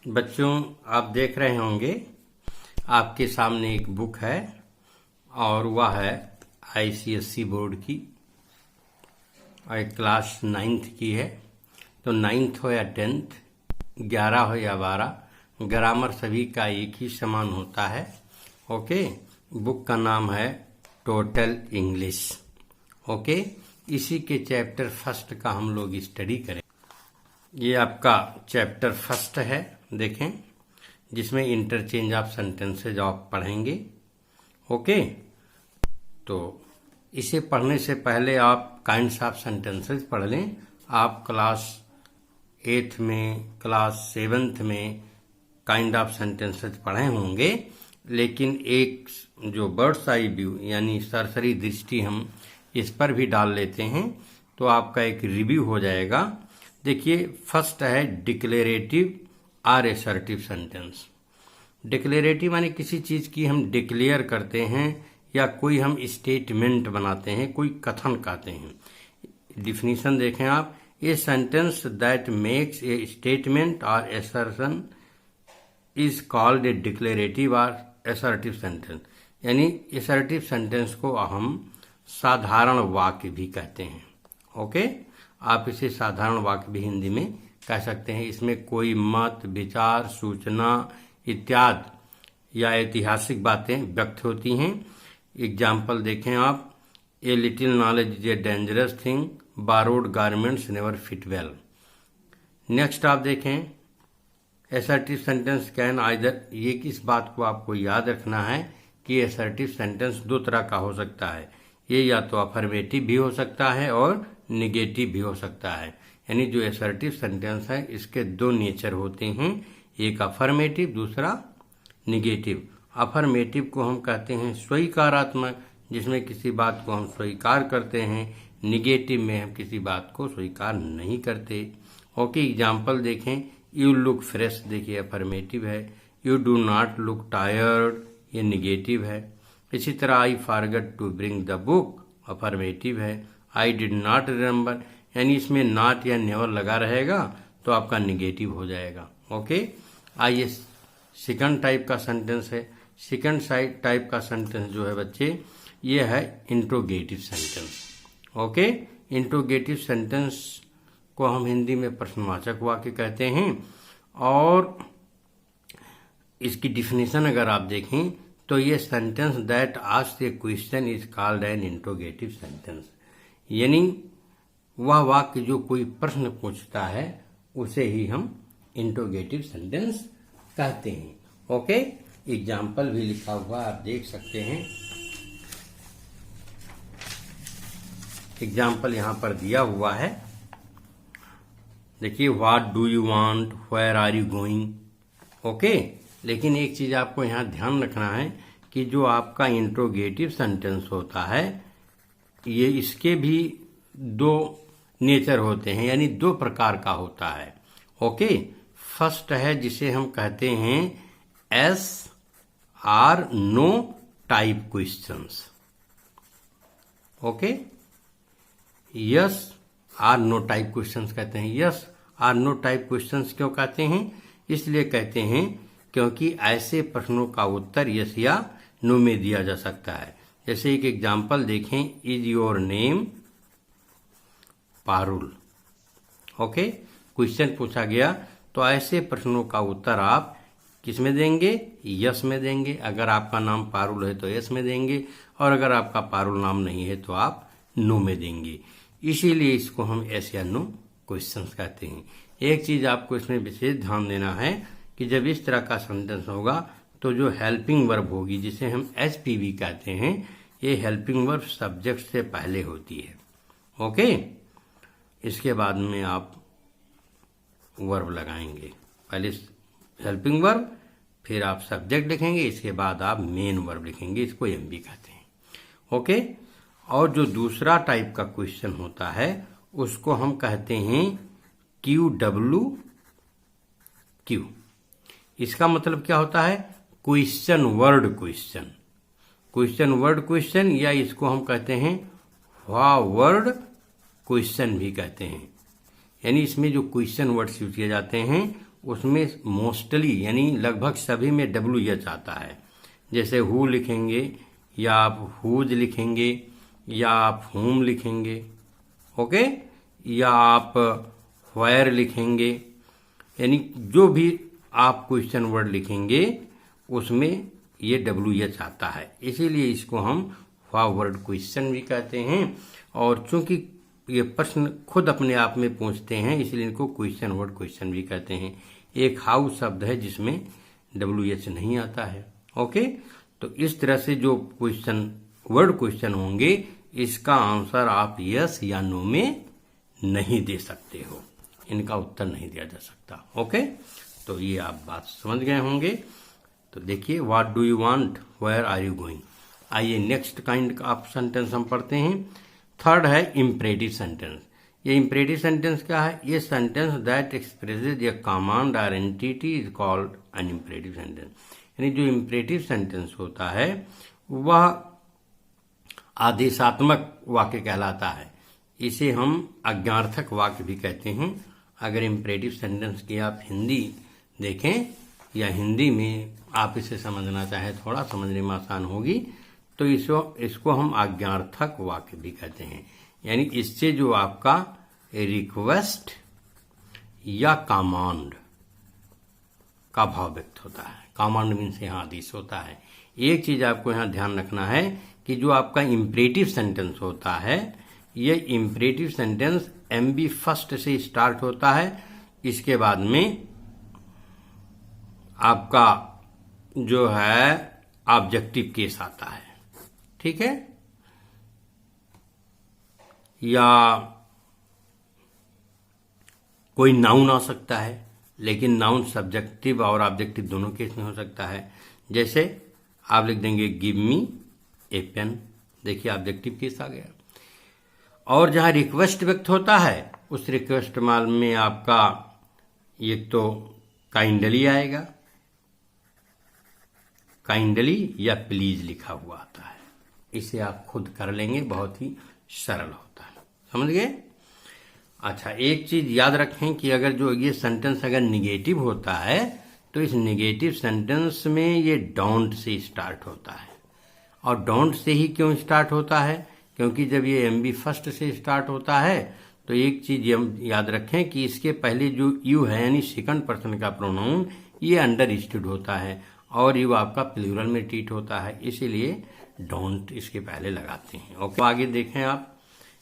बच्चों, आप देख रहे होंगे आपके सामने एक बुक है और वह है आईसीएसई बोर्ड की और क्लास 9th की है। तो 9th हो या 10th, 11 हो या 12, ग्रामर सभी का एक ही समान होता है। ओके, बुक का नाम है टोटल इंग्लिश। ओके, इसी के चैप्टर फर्स्ट का हम लोग स्टडी करें। ये आपका चैप्टर फर्स्ट है, देखें, जिसमें इंटरचेंज ऑफ सेंटेंसेज आप पढ़ेंगे। ओके, तो इसे पढ़ने से पहले आप काइंड्स ऑफ सेंटेंसेज पढ़ लें। आप क्लास 8th में, क्लास 7th में काइंड ऑफ सेंटेंसेज पढ़े होंगे, लेकिन एक जो बर्ड्स आई व्यू यानी सरसरी दृष्टि हम इस पर भी डाल लेते हैं तो आपका एक रिव्यू हो जाएगा। देखिए, फर्स्ट है डिक्लेरेटिव और असर्टिव सेंटेंस। डिक्लेरेटिव माने किसी चीज की हम डिक्लेयर करते हैं या कोई हम स्टेटमेंट बनाते हैं, कोई कथन कहते हैं। डिफिनीशन देखें आप, a sentence that makes a statement और assertion is called a declarative और असर्टिव सेंटेंस। यानी असर्टिव सेंटेंस को हम साधारण वाक्य भी कहते हैं। ओके, आप इसे साधारण वाक्य भी हिंदी में कह सकते हैं। इसमें कोई मत, विचार, सूचना इत्यादि या ऐतिहासिक बातें व्यक्त होती हैं। एग्जाम्पल देखें आप, a little knowledge is a dangerous thing, borrowed garments never fit well. Next आप देखें, असर्टिव सेंटेंस कैन आइदर, ये किस बात को आपको याद रखना है कि असर्टिव सेंटेंस दो तरह का हो सकता है। ये या तो अफर्मेटिव भी हो सकता है और निगेटिव भी हो सकता है। यानी जो असर्टिव सेंटेंस है इसके दो नेचर होते हैं, एक अफर्मेटिव, दूसरा निगेटिव। अफर्मेटिव को हम कहते हैं स्वीकारात्मक, जिसमें किसी बात को हम स्वीकार करते हैं। निगेटिव में हम किसी बात को स्वीकार नहीं करते। ओके, एग्जाम्पल देखें, यू लुक फ्रेश, देखिए अफर्मेटिव है। You do not look tired, ये निगेटिव है। इसी तरह I forget to bring the book, affirmative है। आई डिड नॉट रिमेम्बर, यानी इसमें नॉट या नेवर लगा रहेगा तो आपका निगेटिव हो जाएगा। ओके, आइए सेकंड टाइप का सेंटेंस है। सेकंड टाइप का सेंटेंस जो है बच्चे, ये है interrogative sentence. Okay, interrogative sentence को हम हिंदी में प्रश्नवाचक वाक्य कहते हैं। और इसकी डिफिनेशन अगर आप देखें तो ये sentence that asks A question is called N interrogative sentence. यानी वह वाक्य जो कोई प्रश्न पूछता है उसे ही हम इंट्रोगेटिव सेंटेंस कहते हैं। ओके, एग्जाम्पल भी लिखा हुआ आप देख सकते हैं। एग्जाम्पल यहां पर दिया हुआ है, देखिए, what do you want, where are you going. Okay, लेकिन एक चीज आपको यहां ध्यान रखना है कि जो आपका इंट्रोगेटिव सेंटेंस होता है ये इसके भी दो नेचर होते हैं, यानी दो प्रकार का होता है। ओके, फर्स्ट है जिसे हम कहते हैं yes or no type questions. Okay, yes or no type questions कहते हैं। Yes or no type questions क्यों कहते हैं? इसलिए कहते हैं क्योंकि ऐसे प्रश्नों का उत्तर यस या नो में दिया जा सकता है। जैसे एक एग्जाम्पल देखें, is your name Parul. Okay, question पूछा गया तो ऐसे प्रश्नों का उत्तर आप किस में देंगे? यस में देंगे। अगर आपका नाम पारुल है तो यस में देंगे, और अगर आपका पारुल नाम नहीं है तो आप नो में देंगे। इसीलिए इसको हम यस या नो क्वेश्चंस कहते हैं। एक चीज आपको इसमें विशेष ध्यान देना है कि जब इस तरह का सेंटेंस होगा तो जो हेल्पिंग वर्ब होगी, जिसे हम एसपीवी कहते हैं, ये हेल्पिंग वर्ब सब्जेक्ट से पहले होती है। ओके, इसके बाद में आप वर्ब लगाएंगे। पहले हेल्पिंग वर्ब, फिर आप सब्जेक्ट लिखेंगे, इसके बाद आप मेन वर्ब लिखेंगे। इसको एमवी कहते हैं। ओके, और जो दूसरा टाइप का क्वेश्चन होता है उसको हम कहते हैं QW क्यू। इसका मतलब क्या होता है? Question word question. Question word question, या इसको हम कहते हैं वर्ड क्वेश्चन भी कहते हैं। यानी इसमें जो क्वेश्चन वर्ड्स यूज किए जाते हैं उसमें मोस्टली यानी लगभग सभी में WH आता है। जैसे हु लिखेंगे या आप हुज लिखेंगे या आप हुम लिखेंगे, ओके, या आप व्हेयर लिखेंगे, यानी जो भी आप क्वेश्चन वर्ड लिखेंगे उसमें ये WH आता है। इसीलिए इसको हम फॉरवर्ड क्वेश्चन भी कहते हैं। और चूंकि ये प्रश्न खुद अपने आप में पूछते हैं इसलिए इनको क्वेश्चन वर्ड क्वेश्चन भी कहते हैं। एक हाउ शब्द है जिसमें WH नहीं आता है, ओके। तो इस तरह से जो क्वेश्चन वर्ड क्वेश्चन होंगे इसका आंसर आप यस या नो में नहीं दे सकते हो, इनका उत्तर नहीं दिया जा सकता, ओके। तो ये आप बात समझ गए होंगे। तो देखिए, what do you want, where are you going. आइए नेक्स्ट काइंड ऑफ सेंटेंस हम पढ़ते हैं। थर्ड है इम्परेटिव सेंटेंस। ये इम्परेटिव सेंटेंस क्या है? ये sentence that expresses a command और entreaty is called an imperative sentence. यानी जो इम्परेटिव सेंटेंस होता है वह आदेशात्मक वाक्य कहलाता है। इसे हम आज्ञार्थक वाक्य भी कहते हैं। अगर इम्परेटिव सेंटेंस की आप हिंदी देखें या हिंदी में आप इसे समझना चाहें, थोड़ा समझने में आसान होगी, तो इसको हम आज्ञार्थक वाक्य भी कहते हैं। यानी इससे जो आपका रिक्वेस्ट या कमांड का भाव व्यक्त होता है। कमांड मीन्स यहाँ आदेश होता है। एक चीज आपको यहाँ ध्यान रखना है कि जो आपका इम्परेटिव सेंटेंस होता है, ये इम्परेटिव सेंटेंस MB फर्स्ट से स्टार्ट होता है। इसके बाद में आपका जो है ऑब्जेक्टिव केस आता है, ठीक है, या कोई नाउन आ सकता है, लेकिन नाउन सब्जेक्टिव और ऑब्जेक्टिव दोनों केस में हो सकता है। जैसे आप लिख देंगे गिव मी ए पेन, देखिए ऑब्जेक्टिव केस आ गया। और जहां रिक्वेस्ट व्यक्त होता है उस रिक्वेस्ट माल में आपका एक तो काइंडली आएगा, काइंडली या प्लीज लिखा हुआ आता है। इसे आप खुद कर लेंगे, बहुत ही सरल होता है, समझ गए। अच्छा, एक चीज याद रखें कि अगर जो ये सेंटेंस अगर निगेटिव होता है तो इस निगेटिव सेंटेंस में ये डोंट से स्टार्ट होता है। और डोंट से ही क्यों स्टार्ट होता है? क्योंकि जब ये MB फर्स्ट से स्टार्ट होता है तो एक चीज याद रखें कि इसके पहले जो यू है यानी सेकंड पर्सन का प्रोनाउन ये अंडरस्टूड होता है और यू आपका प्लूरल में ट्रीट होता है, इसीलिए डोंट इसके पहले लगाते हैं। ओके, आगे देखें आप,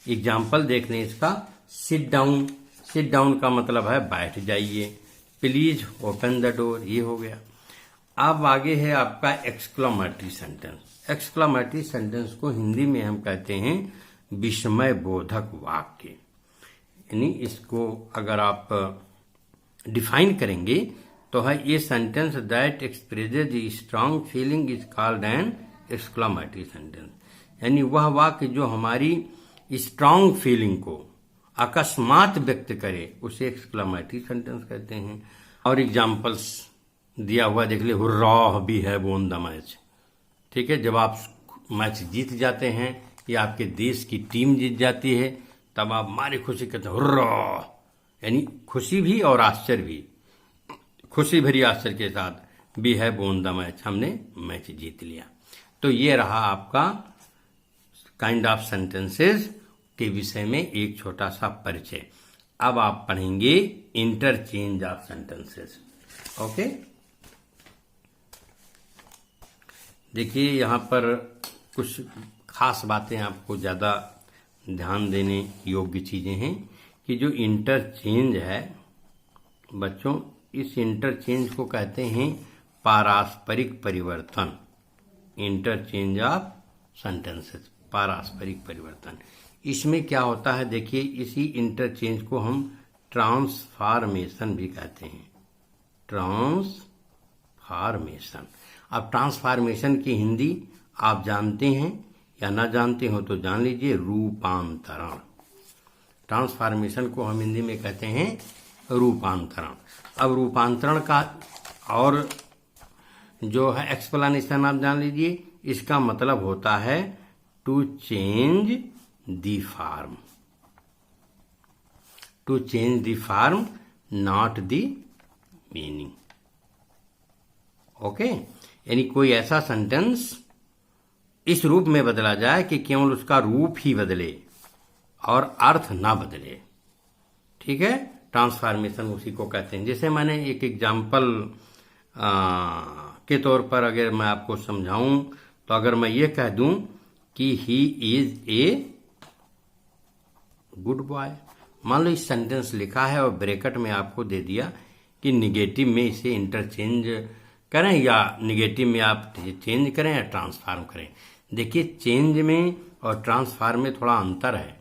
एग्जाम्पल देख लें इसका। सिट डाउन, सिट डाउन का मतलब है बैठ जाइए। प्लीज ओपन द डोर, ये हो गया। अब आगे है आपका एक्सक्लामेटरी सेंटेंस। एक्सक्लामेटरी सेंटेंस को हिंदी में हम कहते हैं विस्मय बोधक वाक्य। यानी इसको अगर आप डिफाइन करेंगे तो है ये sentence that expresses strong feeling is called N exclamatory sentence. यानी वह वाक्य जो हमारी स्ट्रांग फीलिंग को अकस्मात व्यक्त करे उसे एक्सक्लामेटरी सेंटेंस कहते हैं। और एग्जाम्पल्स दिया हुआ देख ले, हुर्रा भी है वोन द मैच। ठीक है, जब आप मैच जीत जाते हैं या आपके देश की टीम जीत जाती है तब आप मारे खुशी कहते हैं हुर्रा, यानी खुशी भी और आश्चर्य भी, खुशी भरी आश्चर्य के साथ भी है वोन द मैच, हमने मैच जीत लिया। तो ये रहा आपका काइंड ऑफ सेंटेंसेस के विषय में एक छोटा सा परिचय। अब आप पढ़ेंगे इंटरचेंज ऑफ सेंटेंसेस। ओके, देखिए यहाँ पर कुछ खास बातें आपको ज्यादा ध्यान देने योग्य चीजें हैं कि जो इंटरचेंज है बच्चों, इस इंटरचेंज को कहते हैं पारस्परिक परिवर्तन। इंटरचेंज ऑफ सेंटेंसेस, पारस्परिक परिवर्तन। इसमें क्या होता है, देखिए इसी इंटरचेंज को हम ट्रांसफॉर्मेशन भी कहते हैं। ट्रांसफॉर्मेशन। अब ट्रांसफॉर्मेशन की हिंदी आप जानते हैं या ना जानते हो तो जान लीजिए, रूपांतरण। ट्रांसफॉर्मेशन को हम हिंदी में कहते हैं रूपांतरण। अब रूपांतरण का और जो है एक्सप्लेनेशन आप जान लीजिए, इसका मतलब होता है to change the form. To change the form, not the meaning. Okay, यानी कोई ऐसा सेंटेंस इस रूप में बदला जाए कि केवल उसका रूप ही बदले और अर्थ ना बदले। ठीक है, ट्रांसफॉर्मेशन उसी को कहते हैं। जैसे मैंने एक एग्जाम्पल के तौर पर अगर मैं आपको समझाऊं तो अगर मैं ये कह दूं कि he is a good boy, मान लो इस सेंटेंस लिखा है और ब्रैकेट में आपको दे दिया कि निगेटिव में इसे इंटरचेंज करें या निगेटिव में आप चेंज करें या ट्रांसफार्म करें। देखिए, चेंज में और ट्रांसफार्म में थोड़ा अंतर है।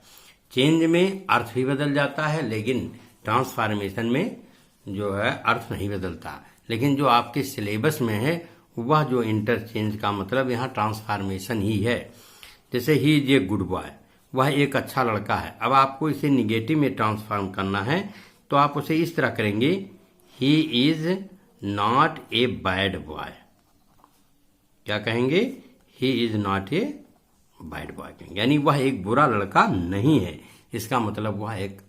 चेंज में अर्थ भी बदल जाता है, लेकिन ट्रांसफॉर्मेशन में जो है अर्थ नहीं बदलता। लेकिन जो आपके सिलेबस में है वह जो इंटरचेंज का मतलब यहाँ ट्रांसफॉर्मेशन ही है। जैसे he is a good boy, वह एक अच्छा लड़का है। अब आपको इसे निगेटिव में ट्रांसफॉर्म करना है तो आप उसे इस तरह करेंगे, he is not a bad boy. क्या कहेंगे? He is not a bad boy कहेंगे, यानी वह एक बुरा लड़का नहीं है। इसका मतलब वह एक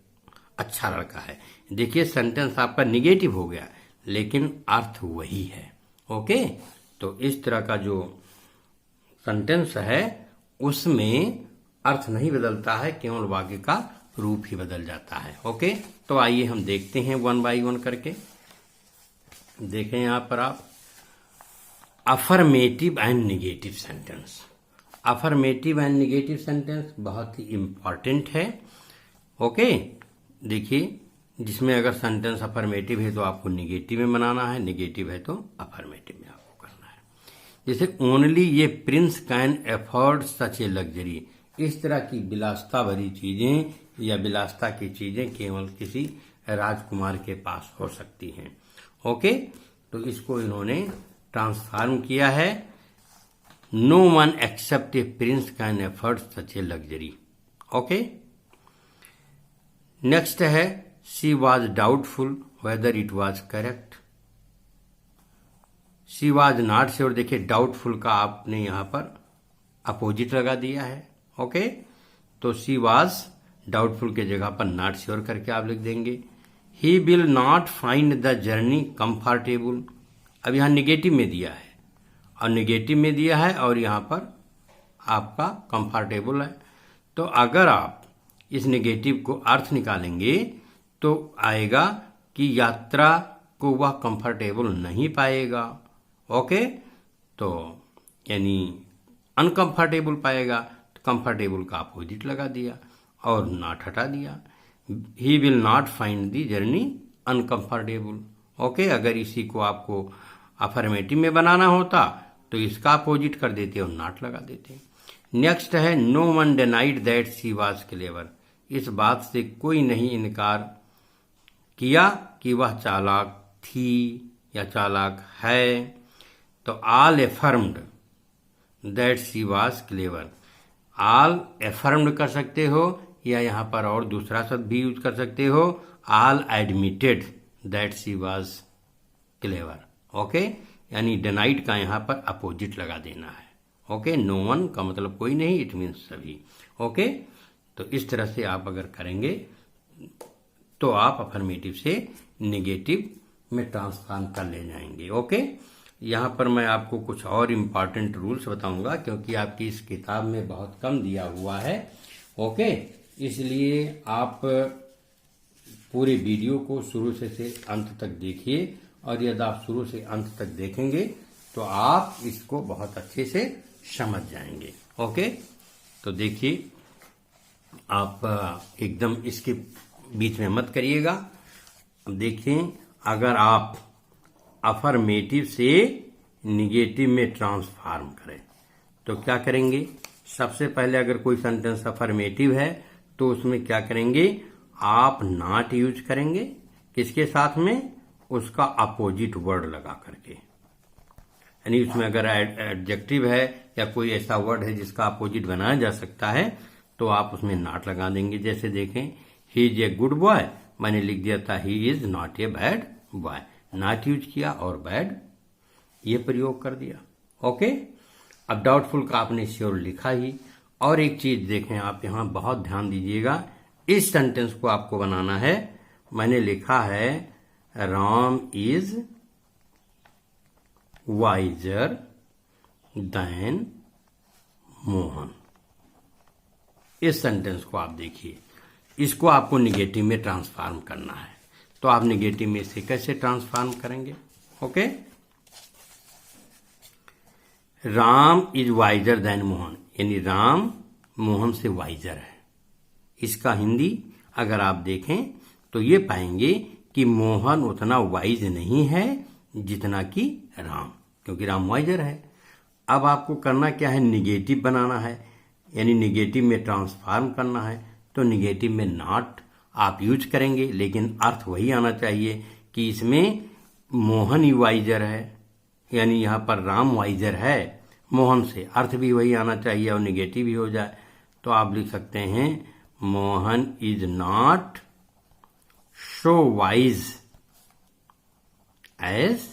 अच्छा लड़का है। देखिए, सेंटेंस आपका निगेटिव हो गया लेकिन अर्थ वही है। ओके, तो इस तरह का जो सेंटेंस है उसमें अर्थ नहीं बदलता है, केवल वाक्य का रूप ही बदल जाता है। ओके, तो आइए हम देखते हैं वन बाय वन करके। देखें यहां पर आप affirmative and negative sentence. Affirmative and negative sentence बहुत ही इंपॉर्टेंट है। ओके, देखिए, जिसमें अगर सेंटेंस अफर्मेटिव है तो आपको निगेटिव में बनाना है, निगेटिव है तो अफर्मेटिव में आपको करना है। जैसे ओनली ये Prince can afford such a luxury, इस तरह की विलासता भरी चीजें या विलासता की चीजें केवल किसी राजकुमार के पास हो सकती हैं। ओके, तो इसको इन्होंने ट्रांसफॉर्म किया है, no one except a prince can afford such a luxury. Okay, next है she was doubtful whether it was correct. She was not sure, देखिए डाउटफुल का आपने यहां पर अपोजिट लगा दिया है। ओके, तो शी वॉज डाउटफुल के जगह पर नॉट श्योर करके आप लिख देंगे। He will not find the journey comfortable, अब यहां निगेटिव में दिया है और निगेटिव में दिया है और यहां पर आपका कंफर्टेबल है। तो अगर आप इस निगेटिव को अर्थ निकालेंगे तो आएगा कि यात्रा को वह कंफर्टेबल नहीं पाएगा। ओके, तो यानी अनकंफर्टेबल पाएगा, तो कंफर्टेबल का अपोजिट लगा दिया और नॉट हटा दिया। He will not find the journey uncomfortable. Okay, अगर इसी को आपको अफर्मेटिव में बनाना होता तो इसका अपोजिट कर देते और नॉट लगा देते। नेक्स्ट है no one denied that she was clever, इस बात से कोई नहीं इनकार किया कि वह चालाक थी या चालाक है। तो all affirmed that she was clever, all affirmed कर सकते हो या यहां पर और दूसरा शब्द भी यूज कर सकते हो, all admitted that she was clever. Okay, यानी डिनाइड का यहां पर अपोजिट लगा देना है। ओके, नो वन का मतलब कोई नहीं, इट मीन्स सभी। ओके, तो इस तरह से आप अगर करेंगे तो आप अफर्मेटिव से निगेटिव में ट्रांसफॉर्म कर ले जाएंगे। ओके, यहां पर मैं आपको कुछ और इम्पॉर्टेंट रूल्स बताऊंगा क्योंकि आपकी इस किताब में बहुत कम दिया हुआ है। ओके, इसलिए आप पूरे वीडियो को शुरू से अंत तक देखिए और यदि आप शुरू से अंत तक देखेंगे तो आप इसको बहुत अच्छे से समझ जाएंगे। ओके, तो देखिए, आप एकदम इसके बीच में मत करिएगा। देखिए, अगर आप अफर्मेटिव से निगेटिव में ट्रांसफॉर्म करें तो क्या करेंगे? सबसे पहले अगर कोई सेंटेंस अफर्मेटिव है तो उसमें क्या करेंगे? आप नॉट यूज करेंगे, किसके साथ में? उसका अपोजिट वर्ड लगा करके। यानी उसमें अगर एडजेक्टिव है या कोई ऐसा वर्ड है जिसका अपोजिट बनाया जा सकता है तो आप उसमें नॉट लगा देंगे। जैसे देखें, he is a good boy, मैंने लिख दिया था he is not a bad boy, not use किया और बैड ये प्रयोग कर दिया। ओके, अब डाउटफुल का आपने श्योर लिखा ही। और एक चीज देखें, आप यहां बहुत ध्यान दीजिएगा, इस सेंटेंस को आपको बनाना है। मैंने लिखा है Ram is visor then Mohan. इस सेंटेंस को आप देखिए, इसको आपको निगेटिव में ट्रांसफॉर्म करना है। तो आप निगेटिव में से कैसे ट्रांसफॉर्म करेंगे? Okay, Ram is visor then Mohan, यानी राम मोहन से वाइजर है। इसका हिंदी अगर आप देखें तो ये पाएंगे कि मोहन उतना वाइज नहीं है जितना कि राम, क्योंकि राम वाइजर है। अब आपको करना क्या है? निगेटिव बनाना है, यानी निगेटिव में ट्रांसफॉर्म करना है। तो निगेटिव में नॉट आप यूज करेंगे, लेकिन अर्थ वही आना चाहिए कि इसमें मोहन ही वाइजर है, यानी यहाँ पर राम वाइजर है मोहन से, अर्थ भी वही आना चाहिए और निगेटिव भी हो जाए। तो आप लिख सकते हैं Mohan is not so wise as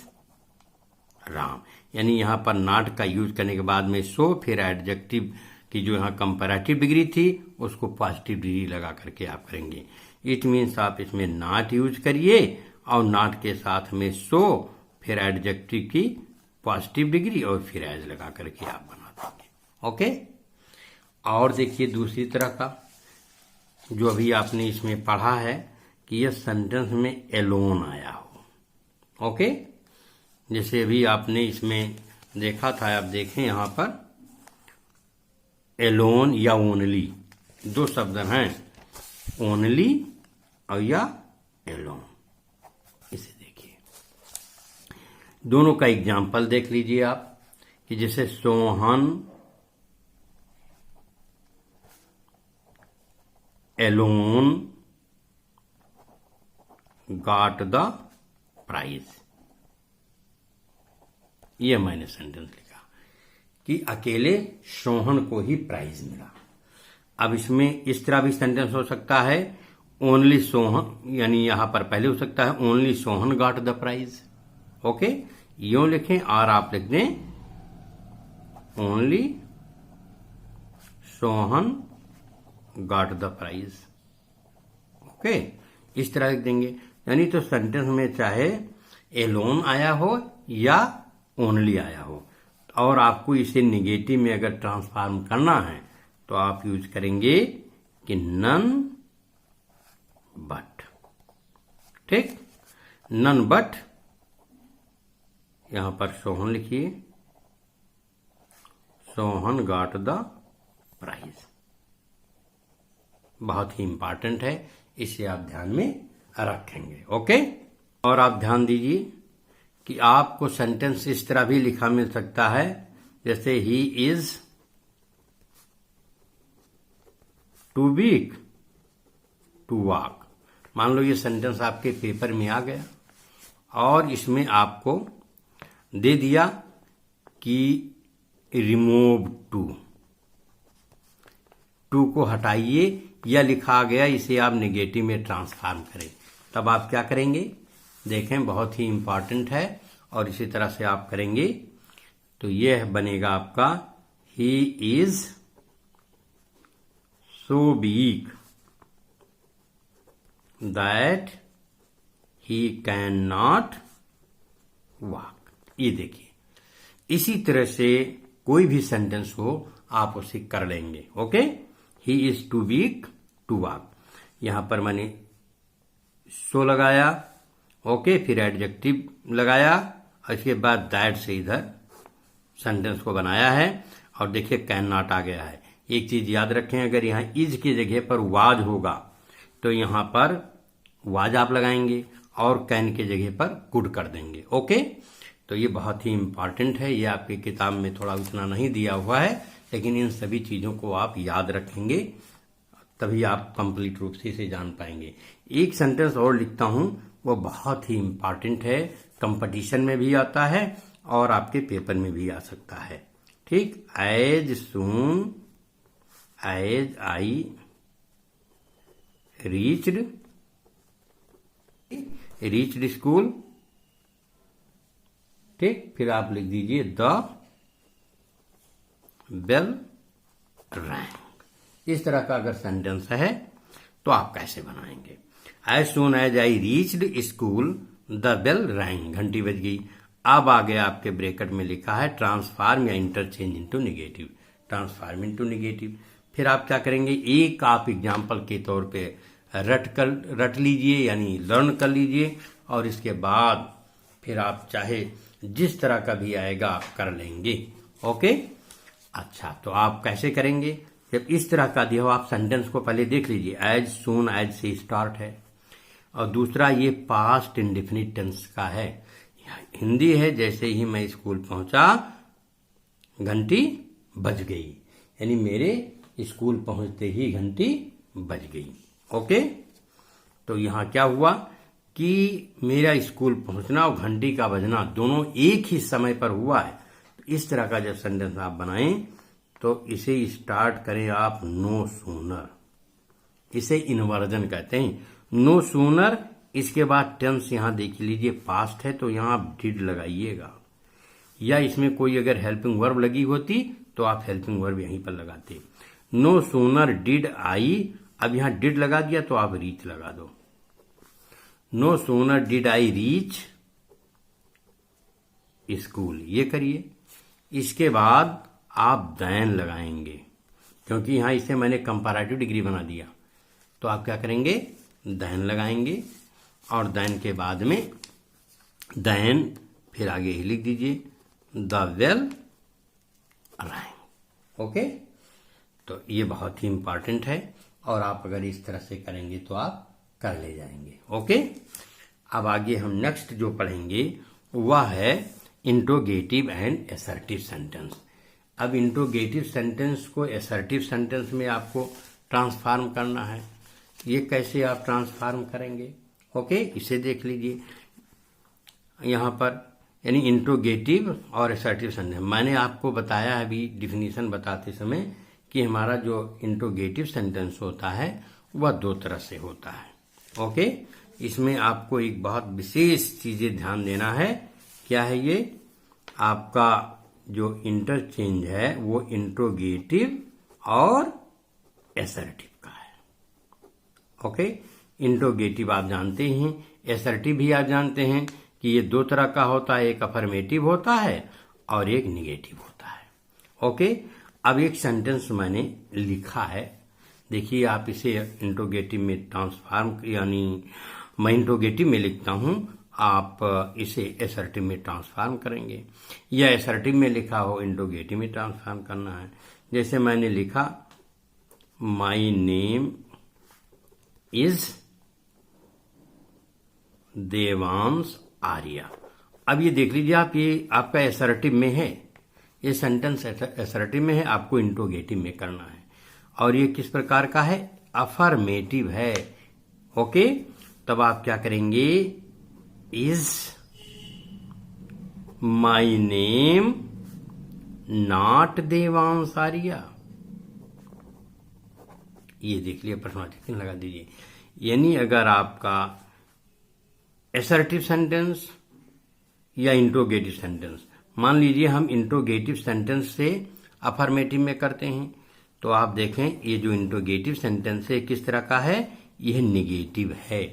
Ram, यानी यहां पर नॉट का यूज करने के बाद में सो, फिर एडजेक्टिव की जो यहां कंपैरेटिव डिग्री थी उसको पॉजिटिव डिग्री लगा करके आप करेंगे। इट मीन्स आप इसमें नॉट यूज करिए और नॉट के साथ में सो, फिर एडजेक्टिव की पॉजिटिव डिग्री और फिर एज लगा करके आप बना देंगे। ओके, और देखिए दूसरी तरह का जो अभी आपने इसमें पढ़ा है कि यह सेंटेंस में एलोन आया हो। ओके, जैसे अभी आपने इसमें देखा था, आप देखें यहां पर एलोन या ओनली, दो शब्द हैं, ओनली और या एलोन। इसे देखिए, दोनों का एग्जाम्पल देख लीजिए आप, कि जैसे Sohan alone got the prize. ये मैंने सेंटेंस लिखा कि अकेले सोहन को ही प्राइज मिला। अब इसमें इस तरह भी सेंटेंस हो सकता है, ओनली सोहन, यानी यहां पर पहले हो सकता है only Sohan got the prize. Okay, यूं लिखें और आप लिख दें only Sohan got the prize. Okay, इस तरह लिख देंगे। यानी तो सेंटेंस में चाहे एलोन आया हो या ओनली आया हो, और आपको इसे निगेटिव में अगर ट्रांसफॉर्म करना है तो आप यूज करेंगे कि नन बट। ठीक, नन बट, यहां पर सोहन लिखिए, सोहन गॉट द प्राइज। बहुत ही इंपॉर्टेंट है, इसे आप ध्यान में रखेंगे। ओके, और आप ध्यान दीजिए कि आपको सेंटेंस इस तरह भी लिखा मिल सकता है, जैसे he is too weak to walk. मान लो ये सेंटेंस आपके पेपर में आ गया और इसमें आपको दे दिया कि रिमूव टू को हटाइए, या लिखा गया इसे आप नेगेटिव में ट्रांसफॉर्म करें। तब आप क्या करेंगे? देखें, बहुत ही इंपॉर्टेंट है, और इसी तरह से आप करेंगे तो यह बनेगा आपका he is so weak that he can not walk. ये देखिए, इसी तरह से कोई भी सेंटेंस हो आप उसे कर लेंगे। Okay, he is too weak to walk, यहां पर मैंने सो लगाया, ओके, फिर एडजेक्टिव लगाया, इसके बाद दैट से इधर सेंटेंस को बनाया है, और देखिए कैन नॉट आ गया है। एक चीज याद रखें, अगर यहां इज की जगह पर वाज होगा तो यहां पर वाज आप लगाएंगे और कैन की जगह पर कुड कर देंगे। ओके, तो ये बहुत ही इंपॉर्टेंट है, ये आपकी किताब में थोड़ा उतना नहीं दिया हुआ है, लेकिन इन सभी चीजों को आप याद रखेंगे, तभी आप कंप्लीट रूप से इसे जान पाएंगे। एक सेंटेंस और लिखता हूं, वो बहुत ही इंपॉर्टेंट है, कंपटीशन में भी आता है और आपके पेपर में भी आ सकता है। ठीक, as soon as I reached school. ठीक, फिर आप लिख दीजिए द बेल रैंग। इस तरह का अगर सेंटेंस है तो आप कैसे बनाएंगे? As soon as I reached school the bell rang, घंटी बज गई। अब आगे आपके ब्रैकेट में लिखा है ट्रांसफार्म या interchange into negative, transform into negative. फिर आप क्या करेंगे, एक आप एग्जाम्पल के तौर पे रट लीजिए यानी लर्न कर लीजिए, और इसके बाद फिर आप चाहे जिस तरह का भी आएगा आप कर लेंगे। ओके, अच्छा तो आप कैसे करेंगे, जब इस तरह का दिया हो आप सेंटेंस को पहले देख लीजिए, एज सून एज से स्टार्ट है, और दूसरा ये पास्ट इंडेफिनिट टेंस का है। हिंदी है जैसे ही मैं स्कूल पहुंचा घंटी बज गई, यानी मेरे स्कूल पहुंचते ही घंटी बज गई। ओके, तो यहां क्या हुआ कि मेरा स्कूल पहुंचना और घंटी का बजना दोनों एक ही समय पर हुआ है। तो इस तरह का जब सेंटेंस आप बनाएं तो इसे स्टार्ट करें आप नो सूनर, इसे इन्वर्जन कहते हैं, नो सूनर। इसके बाद टेंस यहां देख लीजिए पास्ट है तो यहां आप डिड लगाइएगा, या इसमें कोई अगर हेल्पिंग वर्ब लगी होती तो आप हेल्पिंग वर्ब यहीं पर लगाते। नो सूनर डिड आई, अब यहां डिड लगा दिया तो आप रीच लगा दो। No sooner did I reach school, ये करिए। इसके बाद आप देन लगाएंगे, क्योंकि यहां इसे मैंने कंपैरेटिव डिग्री बना दिया, तो आप क्या करेंगे, देन लगाएंगे, और देन के बाद में देन फिर आगे ही लिख दीजिए द वेल रैंग। ओके, तो ये बहुत ही इंपॉर्टेंट है, और आप अगर इस तरह से करेंगे तो आप कर ले जाएंगे। ओके, अब आगे हम नेक्स्ट जो पढ़ेंगे वह है इंट्रोगेटिव एंड असर्टिव सेंटेंस। अब इंट्रोगेटिव सेंटेंस को असर्टिव सेंटेंस में आपको ट्रांसफार्म करना है। ये कैसे आप ट्रांसफार्म करेंगे, ओके, इसे देख लीजिए यहां पर, यानी इंट्रोगेटिव और असर्टिव सेंटेंस। मैंने आपको बताया अभी डिफिनीशन बताते समय कि हमारा जो इंट्रोगेटिव सेंटेंस होता है वह दो तरह से होता है। ओके, इसमें आपको एक बहुत विशेष चीजें ध्यान देना है। क्या है ये, आपका जो इंटरचेंज है वो इंट्रोगेटिव और असर्टिव का है। ओके, इंट्रोगेटिव आप जानते हैं, असर्टिव भी आप जानते हैं कि ये दो तरह का होता है, एक अफर्मेटिव होता है और एक निगेटिव होता है। ओके, अब एक सेंटेंस मैंने लिखा है, देखिए आप इसे इंट्रोगेटिव में ट्रांसफार्म, यानी मैं इंट्रोगेटिव में लिखता हूं, आप इसे असर्टिव में ट्रांसफार्म करेंगे, या असर्टिव में लिखा हो इंट्रोगेटिव में ट्रांसफार्म करना है। जैसे मैंने लिखा my name is Devansh Arya. अब ये देख लीजिए आप, ये आपका असर्टिव में है, ये सेंटेंस असर्टिव में है, आपको इंट्रोगेटिव में करना है, और ये किस प्रकार का है, अफर्मेटिव है। ओके, तब आप क्या करेंगे, is my name not Devansh Arya, ये देख लिया, प्रश्नवाचक चिन्ह लगा दीजिए। यानी अगर आपका असर्टिव सेंटेंस या इंट्रोगेटिव सेंटेंस, मान लीजिए हम इंट्रोगेटिव सेंटेंस से अफर्मेटिव में करते हैं, तो आप देखें ये जो इंट्रोगेटिव सेंटेंस है किस तरह का है, यह निगेटिव है।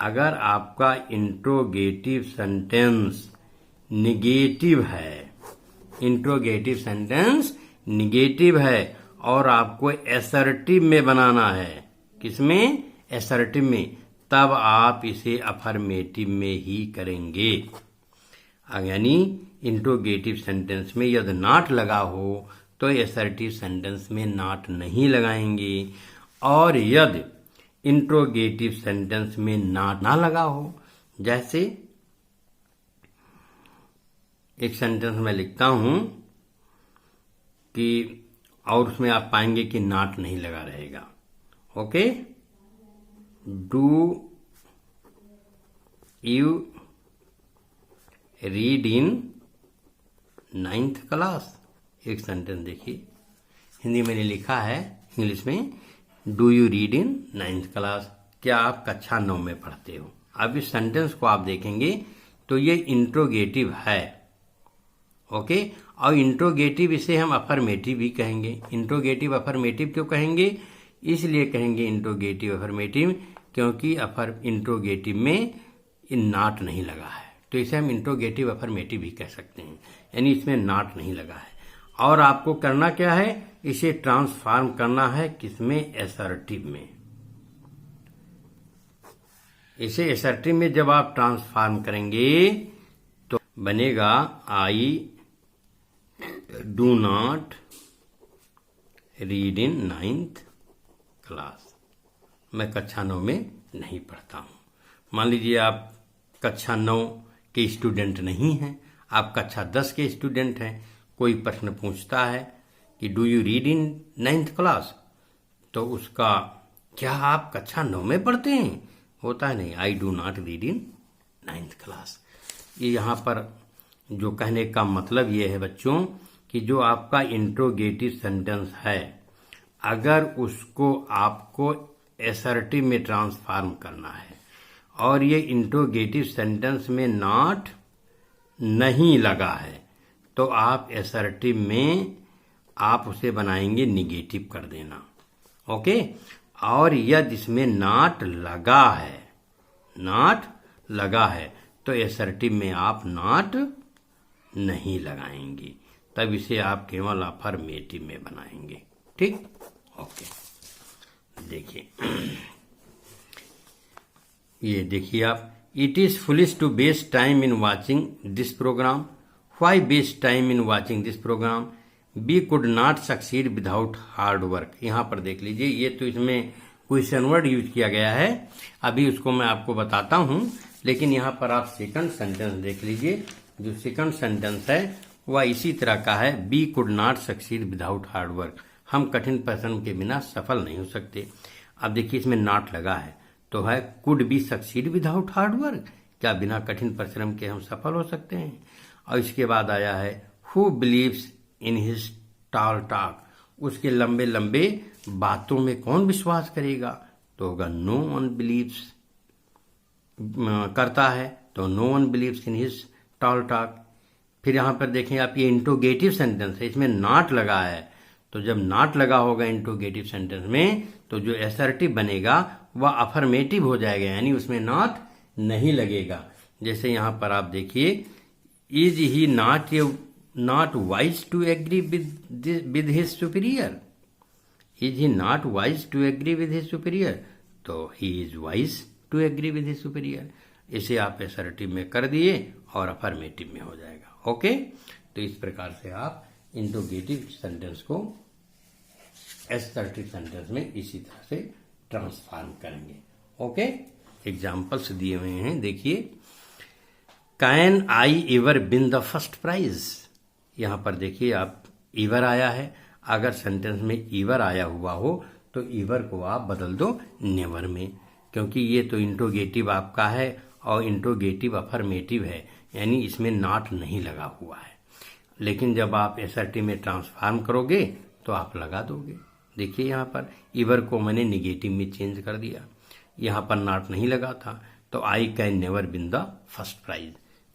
अगर आपका इंट्रोगेटिव सेंटेंस निगेटिव है, इंट्रोगेटिव सेंटेंस निगेटिव है और आपको असर्टिव में बनाना है, किसमें, असर्टिव में, तब आप इसे अफर्मेटिव में ही करेंगे। यानी इंट्रोगेटिव सेंटेंस में यदि नॉट लगा हो तो असर्टिव सेंटेंस में नॉट नहीं लगाएंगे, और यदि इंट्रोगेटिव सेंटेंस में नॉट ना लगा हो, जैसे एक सेंटेंस में लिखता हूं कि, और उसमें आप पाएंगे कि नॉट नहीं लगा रहेगा। Okay, do you read in 9th class, एक सेंटेंस देखिए, हिंदी में लिखा है, इंग्लिश में, do you read in 9th class, क्या आप कक्षा 9 में पढ़ते हो। अब इस सेंटेंस को आप देखेंगे तो ये इंट्रोगेटिव है। ओके, और इंट्रोगेटिव इसे हम अफर्मेटिव भी कहेंगे। इंट्रोगेटिव अफर्मेटिव क्यों कहेंगे, इसलिए कहेंगे इंट्रोगेटिव अफर्मेटिव क्योंकि इंट्रोगेटिव में ये नॉट नहीं लगा है, तो इसे हम इंट्रोगेटिव अफर्मेटिव भी कह सकते हैं, यानी इसमें नॉट नहीं लगा है। और आपको करना क्या है, इसे ट्रांसफॉर्म करना है किसमें, एसर्टिव में। इसे एसर्टिव में जब आप ट्रांसफॉर्म करेंगे तो बनेगा I do not read in 9th class. मैं कक्षा 9 में नहीं पढ़ता हूं। मान लीजिए आप कक्षा 9 के स्टूडेंट नहीं हैं, आप कक्षा 10 के स्टूडेंट हैं। कोई प्रश्न पूछता है कि do you read in 9th class, तो उसका क्या आप कक्षा 9 में पढ़ते हैं, होता है नहीं, I do not read in 9th class. ये यहाँ पर जो कहने का मतलब ये है बच्चों कि जो आपका इंट्रोगेटिव सेंटेंस है, अगर उसको आपको एसर्टिव में ट्रांसफॉर्म करना है और ये इंट्रोगेटिव सेंटेंस में नॉट नहीं लगा है, तो आप एसर्टिव में आप उसे बनाएंगे निगेटिव कर देना, ओके। और यदि इसमें नॉट लगा है, नॉट लगा है, तो एसर्टिव में आप नॉट नहीं लगाएंगे, तब इसे आप केवल अफर्मेटिव में बनाएंगे, ठीक, ओके। देखिए, ये देखिए आप, it is foolish to waste time in watching this programme. Why waste time in watching this programme, we could not succeed without hard work. यहां पर देख लीजिए, ये तो इसमें क्वेश्चन वर्ड यूज किया गया है, अभी उसको मैं आपको बताता हूं, लेकिन यहां पर आप सेकंड सेंटेंस देख लीजिए। जो सेकंड सेंटेंस है वह इसी तरह का है, we could not succeed without hard work. हम कठिन परिश्रम के बिना सफल नहीं हो सकते। अब देखिए, इसमें नॉट लगा है, तो है could be succeed without hard work, क्या बिना कठिन परिश्रम के हम सफल हो सकते हैं। और इसके बाद आया है who believes in his tall talk, उसके लंबे लंबे बातों में कौन विश्वास करेगा, तो होगा नो वन बिलीव्स करता है, तो no one believes in his tall talk. फिर यहां पर देखें आप, ये इंट्रोगेटिव सेंटेंस है, इसमें नॉट लगा है, तो जब नॉट लगा होगा इंट्रोगेटिव सेंटेंस में, तो जो एसर्टिव बनेगा वह अफर्मेटिव हो जाएगा, यानी उसमें नॉट नहीं लगेगा। जैसे यहां पर आप देखिए, is he not wise to agree with his superior, is he not wise to agree with his superior, तो he is wise to agree with his superior. इसे आप एसर्टिव में कर दिए और अफर्मेटिव में हो जाएगा, ओके। तो इस प्रकार से आप इंट्रोगेटिव सेंटेंस को एसर्टिव सेंटेंस में इसी तरह से ट्रांसफॉर्म करेंगे, ओके। एग्जाम्पल्स दिए हुए हैं, देखिए, can I ever win the first prize. यहां पर देखिए आप, ईवर आया है, अगर सेंटेंस में ईवर आया हुआ हो तो ईवर को आप बदल दो नेवर में, क्योंकि ये तो इंट्रोगेटिव आपका है और इंट्रोगेटिव अफर्मेटिव है, यानी इसमें नॉट नहीं लगा हुआ है। लेकिन जब आप एसर्टिव में ट्रांसफॉर्म करोगे तो आप लगा दोगे। देखिए यहाँ पर ईवर को मैंने निगेटिव में चेंज कर दिया, यहाँ पर नॉट नहीं लगा था, तो I can never win the first prize.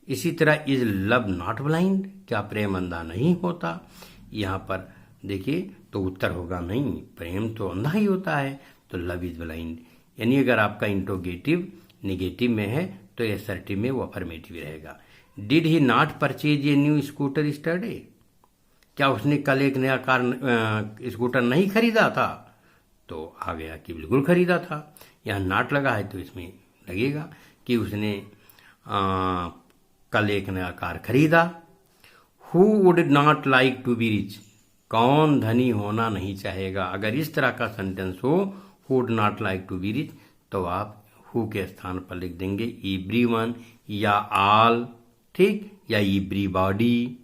इसी तरह इज लव नॉट ब्लाइंड, क्या प्रेम अंधा नहीं होता, यहाँ पर देखिए तो उत्तर होगा नहीं, प्रेम तो अंधा ही होता है, तो लव इज ब्लाइंड। यानी अगर आपका इंट्रोगेटिव निगेटिव में है तो एसर्टिव में वो अफर्मेटिव रहेगा। Did he not purchase a new scooter yesterday, क्या उसने कल एक नया कार स्कूटर नहीं खरीदा था, तो आ गया कि बिल्कुल खरीदा था। यहाँ नॉट लगा है तो इसमें लगेगा कि उसने कल एक नया कार खरीदा। Who would not like to be rich, कौन धनी होना नहीं चाहेगा। अगर इस तरह का सेंटेंस हो, who would not like to be rich, तो आप हु के स्थान पर लिख देंगे एवरीवन या ऑल, ठीक, या everybody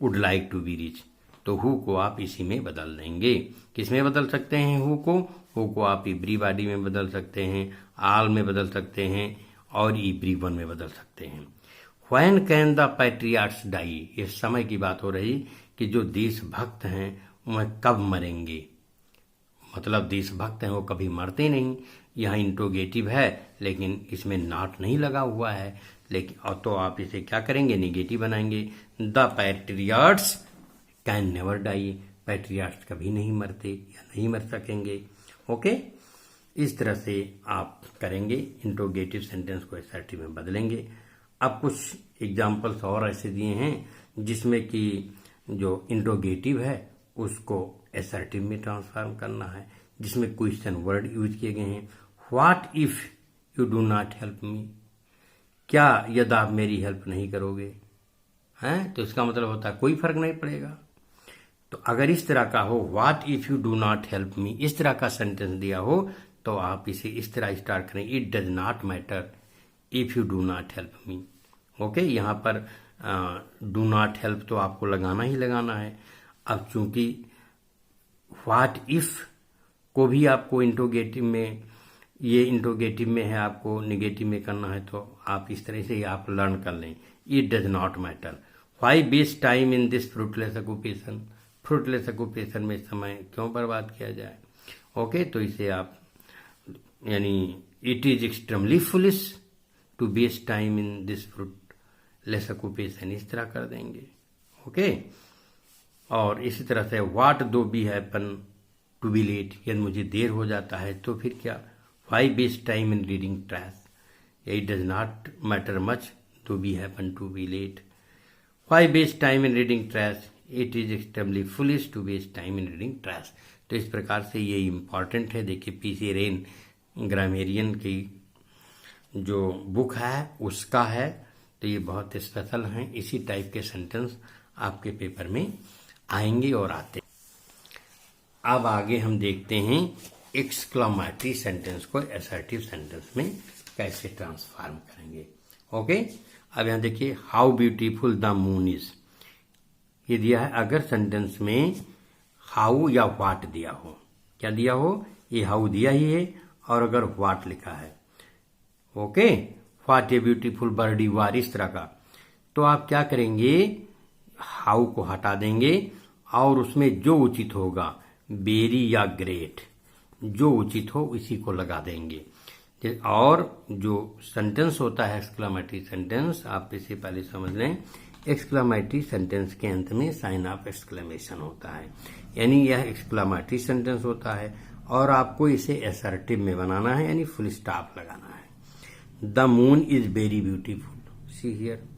would like to be rich, तो हु को आप इसी में बदल देंगे। किस में बदल सकते हैं हु को आप एवरीबॉडी में बदल सकते हैं, ऑल में बदल सकते हैं और एवरीवन में बदल सकते हैं। व्हेन कैन द पैट्रियाट्स डाई, ये समय की बात हो रही कि जो देशभक्त हैं वह कब मरेंगे, मतलब देशभक्त हैं वो कभी मरते नहीं। यहाँ इंट्रोगेटिव है लेकिन इसमें नॉट नहीं लगा हुआ है, लेकिन और तो आप इसे क्या करेंगे, निगेटिव बनाएंगे। द पैट्रियाट्स कैन नेवर डाई, पैट्रियाट्स कभी नहीं मरते या नहीं मर सकेंगे, ओके। इस तरह से आप करेंगे, इंट्रोगेटिव सेंटेंस को असर्टिव में बदलेंगे। अब कुछ एग्जाम्पल्स और ऐसे दिए हैं जिसमें कि जो इंट्रोगेटिव है उसको असर्टिव में ट्रांसफॉर्म करना है, जिसमें क्वेश्चन वर्ड यूज किए गए हैं। What if you do not help me, क्या यदि आप मेरी हेल्प नहीं करोगे, हैं, तो इसका मतलब होता है कोई फर्क नहीं पड़ेगा। तो अगर इस तरह का हो, what if you do not help me, इस तरह का सेंटेंस दिया हो तो आप इसे इस तरह स्टार्ट करें, it does not matter if you do not help me. Okay, यहाँ पर डू नॉट हेल्प तो आपको लगाना ही लगाना है। अब चूंकि व्हाट इफ को भी आपको इंट्रोगेटिव में, ये इंट्रोगेटिव में है, आपको निगेटिव में करना है, तो आप इस तरह से ही आप लर्न कर लें। It does not matter, why waste time in this fruitless occupation, fruitless occupation में समय क्यों बर्बाद किया जाए। ओके, तो इसे आप यानी it is extremely foolish to waste time in this fruitless occupation, इस तरह कर देंगे। ओके, और इसी तरह से what though be happen to be late, यदि मुझे देर हो जाता है तो फिर क्या, why waste time in reading trash, it does not matter much to be happen to be late, why waste time in reading trash, it is extremely foolish to waste time in reading trash. तो इस प्रकार से ये important है। देखिए PC rain grammarian की जो book है उसका है, तो ये बहुत स्पेशल हैं। इसी टाइप के सेंटेंस आपके पेपर में आएंगे और आते। अब आगे हम देखते हैं एक्सक्लामेटरी सेंटेंस को असर्टिव सेंटेंस में कैसे ट्रांसफॉर्म करेंगे। ओके, अब यहाँ देखिए, how beautiful the moon is, ये दिया है। अगर सेंटेंस में हाउ या व्हाट दिया हो, क्या दिया हो, ये हाउ दिया ही है, और अगर व्हाट लिखा है, okay, what a beautiful bird you are, इस तरह का, तो आप क्या करेंगे, हाउ को हटा देंगे और उसमें जो उचित होगा, वेरी या ग्रेट, जो उचित हो इसी को लगा देंगे। और जो सेंटेंस होता है एक्सक्लामेटरी सेंटेंस, आप इसे पहले समझ लें, एक्सक्लामेटरी सेंटेंस के अंत में साइन ऑफ एक्सक्लेमेशन होता है, यानी यह एक्सक्लामेटरी सेंटेंस होता है और आपको इसे असर्टिव में बनाना है, यानी फुल स्टॉप लगाना है। The moon is very beautiful, see here.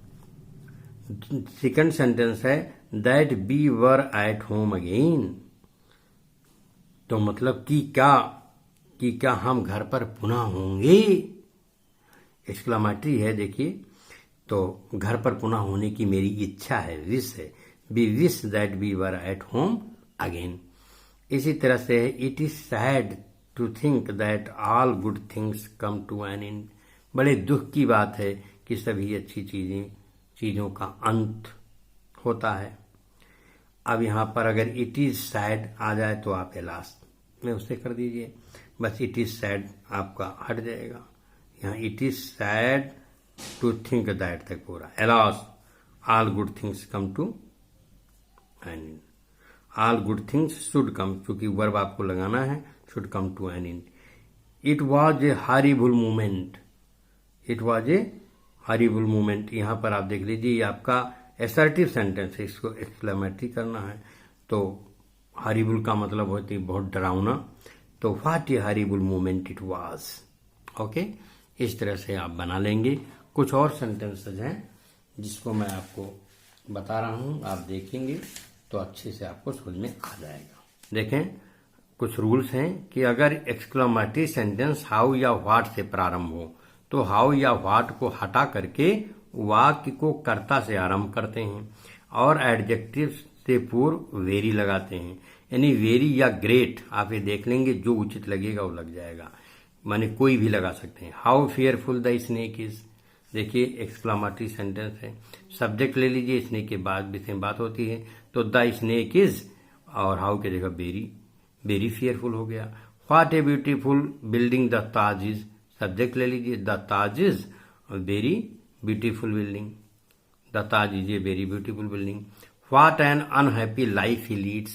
Second sentence है that we were at home again, तो मतलब कि क्या हम घर पर पुनः होंगे, एक्सक्लामेटरी है। देखिए, तो घर पर पुनः होने की मेरी इच्छा है, विश है, we wish that we were at home again. इसी तरह से it is sad to think that all good things come to an end, बड़े दुख की बात है कि सभी अच्छी चीजों का अंत होता है। अब यहाँ पर अगर इट इज सैड आ जाए तो आप लास्ट में उसे कर दीजिए, बस इट इज सैड आपका हट जाएगा। यहाँ it is sad to think that तक पूरा, alas all good things come to an, all good things should come, क्योंकि वर्ब आपको लगाना है, should come to an end. It was a horrible moment, it was a horrible moment, यहाँ पर आप देख लीजिए ये आपका असर्टिव सेंटेंस है, इसको एक्सक्लेमेटरी करना है। तो हॉरिबल का मतलब होती है बहुत डरावना, तो what A horrible moment it was. Okay, इस तरह से आप बना लेंगे। कुछ और सेंटेंसेस हैं जिसको मैं आपको बता रहा हूं, आप देखेंगे तो अच्छे से आपको समझ में आ जाएगा। देखें, कुछ रूल्स हैं कि अगर एक्सक्लेमेटरी सेंटेंस हाउ या व्हाट से प्रारंभ हो तो हाउ या व्हाट को हटा करके वाक्य को कर्ता से आरंभ करते हैं और एडजेक्टिव से पूर्व वेरी लगाते हैं, यानी वेरी या ग्रेट आप ये देख लेंगे, जो उचित लगेगा वो लग जाएगा, माने कोई भी लगा सकते हैं। How fearful the snake is, देखिए एक्सक्लेमेटरी सेंटेंस है, सब्जेक्ट ले लीजिए, स्नेक के बाद विषय में बात होती है, तो द स्नेक इज और हाउ के जगह वेरी, वेरी फियरफुल हो गया। What a beautiful building the Taj is, subject ले लीजिए, the Taj is very beautiful building, the Taj is a very beautiful building. What an unhappy life he leads,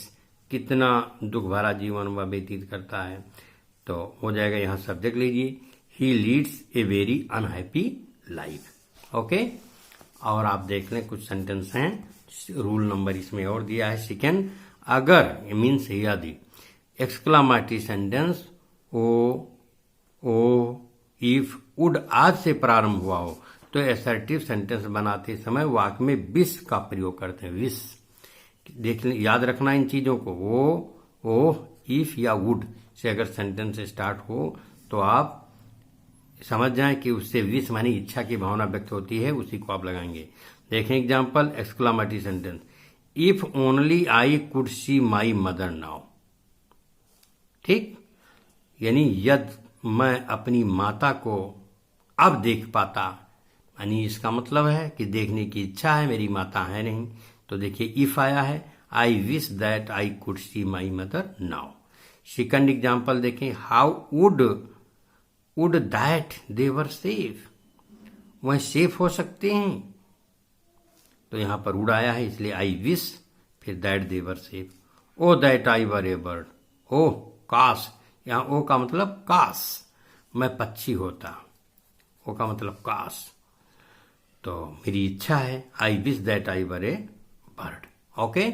कितना दुख भरा जीवन वह व्यतीत करता है, तो हो जाएगा यहाँ सब्जेक्ट लीजिए, he leads a very unhappy life. Okay, और आप देख लें कुछ सेंटेंस हैं, रूल नंबर इसमें और दिया है। सेकेंड, अगर मीन्स यदि exclamatory sentence O O, if, would आज से प्रारंभ हुआ हो तो असर्टिव सेंटेंस बनाते समय वाक्य में विस का प्रयोग करते हैं। विस देख याद रखना इन चीजों को। ओ, इफ या वुड से अगर सेंटेंस स्टार्ट हो तो आप समझ जाएं कि उससे विश मानी इच्छा की भावना व्यक्त होती है, उसी को आप लगाएंगे। देखें example, exclamatory sentence, if only I could see my mother now. ठीक, यानी यदि मैं अपनी माता को अब देख पाता, यानी इसका मतलब है कि देखने की इच्छा है, मेरी माता है नहीं। तो देखिए इफ आया है, I wish that I could see my mother now. Second example देखें, how would that they were safe, वह सेफ हो सकते हैं। तो यहां पर वुड आया है, इसलिए आई विश, फिर that they were safe. O that I were a bird, O काश, यहां ओ का मतलब काश मैं पक्षी होता, ओ का मतलब काश, तो मेरी इच्छा है, I wish that I were a bird. Okay,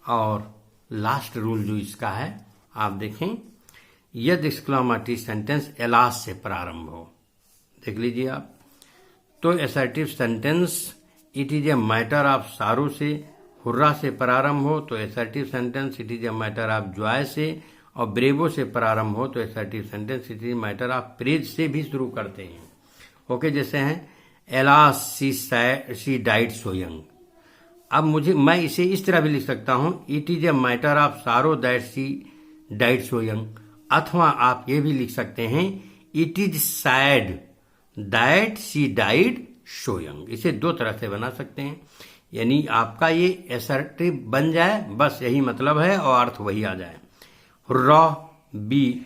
और लास्ट रूल जो इसका है आप देखें, यदि एक्सक्लामेटरी सेंटेंस एलास से प्रारंभ हो, देख लीजिए आप, तो assertive sentence it is a matter of सारो से, हुर्रा से प्रारंभ हो तो assertive sentence it is a matter of Joy से, और ब्रेवो से प्रारंभ हो तो assertive sentence it is matter of praise से भी शुरू करते हैं। ओके, जैसे हैं alas she died so young. अब मैं इसे इस तरह भी लिख सकता हूं, it is a matter of सारो that she died so young, अथवा आप ये भी लिख सकते हैं, it is sad that she died so young. इसे दो तरह से बना सकते हैं, यानी आपका ये असर्टिव बन जाए, बस यही मतलब है और अर्थ वही आ जाए। Hurrah be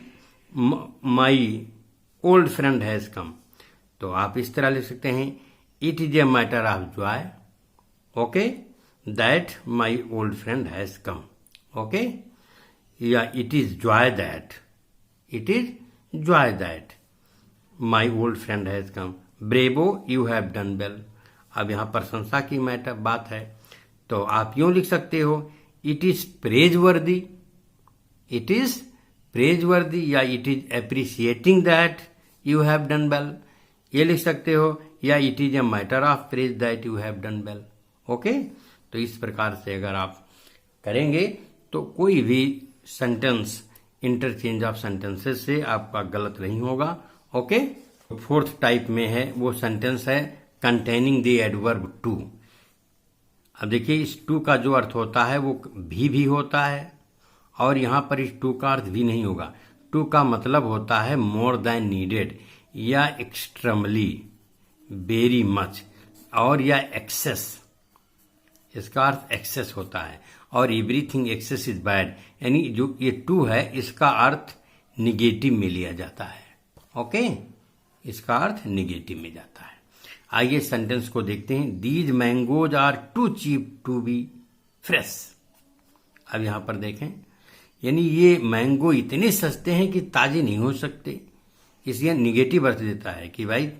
my old friend has come, तो आप इस तरह लिख सकते हैं, it is a matter of joy, okay, that my old friend has come. Okay, या it is joy that, it is joy that my old friend has come. Bravo you have done well, अब यहां प्रशंसा की matter बात है, तो आप यूं लिख सकते हो, it is praiseworthy, it is praiseworthy, या it is appreciating that you have done well, ये लिख सकते हो, या it is a matter of praise that you have done well. Okay, तो इस प्रकार से अगर आप करेंगे तो कोई भी सेंटेंस इंटरचेंज ऑफ सेंटेंसेस से आपका गलत नहीं होगा। ओके, फोर्थ टाइप में है वो सेंटेंस है कंटेनिंग द एडवर्ब टू। अब देखिए इस टू का जो अर्थ होता है वो भी होता है, और यहां पर इस टू का अर्थ भी नहीं होगा। टू का मतलब होता है मोर देन नीडेड, या एक्सट्रीमली, वेरी मच, और या एक्सेस, इसका अर्थ एक्सेस होता है, और एवरीथिंग एक्सेस इज बैड, यानी जो ये टू है इसका अर्थ निगेटिव में लिया जाता है। ओके, इसका अर्थ निगेटिव में जाता है। आइए सेंटेंस को देखते हैं, these mangoes are too cheap to be fresh. अब यहां पर देखें, यानी ये मैंगो इतने सस्ते हैं कि ताजे नहीं हो सकते, इसलिए निगेटिव अर्थ देता है कि भाई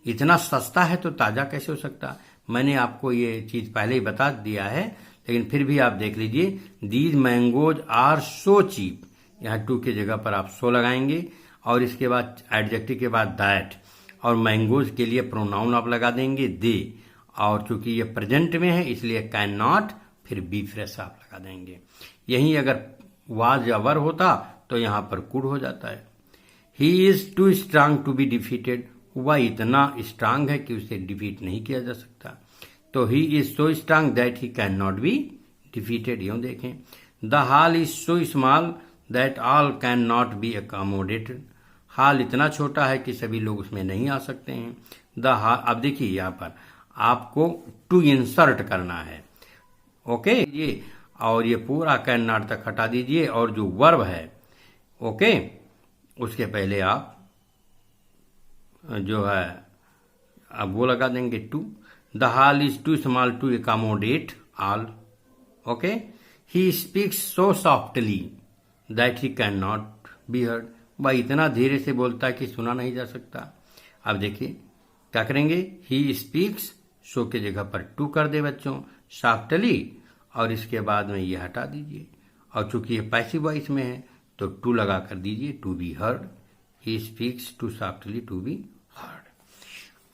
इतना सस्ता है तो ताजा कैसे हो सकता। मैंने आपको ये चीज पहले ही बता दिया है, लेकिन फिर भी आप देख लीजिए, these mangoes are so cheap, यहाँ टू की जगह पर आप सो लगाएंगे, और इसके बाद एडजेक्टिव के बाद दैट, और मैंगोज के लिए प्रोनाउन आप लगा देंगे दे, और चूंकि ये प्रेजेंट में है इसलिए कैन नॉट, फिर बी फ्रेश आप लगा देंगे। यही अगर वाज या वर होता तो यहां पर कुड हो जाता है। He is too strong to be defeated, वह इतना स्ट्रांग है कि उसे डिफीट नहीं किया जा सकता। तो he is so strong that he can not be defeated, यूं देखें। The hall is so small that all can not B accommodated, hall इतना छोटा है कि सभी लोग उसमें नहीं आ सकते हैं। द हॉल, अब देखिए यहाँ पर आपको टू इंसर्ट करना है। ओके, ये और ये पूरा कैन नॉट तक हटा दीजिए, और जो वर्ब है ओके उसके पहले आप जो है अब वो लगा देंगे too. The hall is too small to accommodate all. Okay, he speaks so softly that he can not be heard, वह इतना धीरे से बोलता है कि सुना नहीं जा सकता। अब देखिए क्या करेंगे, ही स्पीक्स, सो के जगह पर टू कर दे बच्चों, सॉफ्टली, और इसके बाद में ये हटा दीजिए, और चूंकि ये पैसिव वॉइस में है तो टू लगा कर दीजिए, to be heard, he speaks too softly to be heard.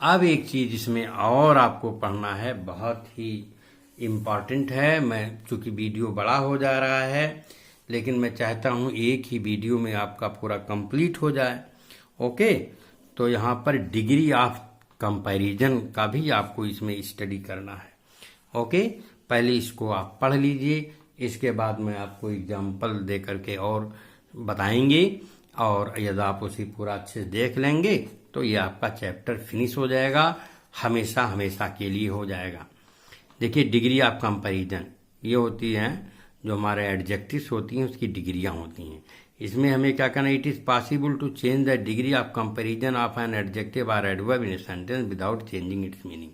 अब एक चीज इसमें और आपको पढ़ना है, बहुत ही इम्पॉर्टेंट है। मैं चूंकि वीडियो बड़ा हो जा रहा है, लेकिन मैं चाहता हूं एक ही वीडियो में आपका पूरा कंप्लीट हो जाए। ओके, तो यहाँ पर डिग्री ऑफ कंपैरिजन का भी आपको इसमें स्टडी करना है। ओके, पहले इसको आप पढ़ लीजिए, इसके बाद मैं आपको एग्जाम्पल दे करके और बताएंगे, और यदि आप उसे पूरा अच्छे से देख लेंगे तो ये आपका चैप्टर फिनिश हो जाएगा, हमेशा हमेशा के लिए हो जाएगा। देखिए, डिग्री ऑफ कंपैरिजन ये होती हैं जो हमारे एडजेक्टिव्स होती हैं, उसकी डिग्रियां होती हैं। इसमें हमें क्या करना है, it is possible to change the degree of comparison of an adjective और adverb in a sentence without changing its meaning.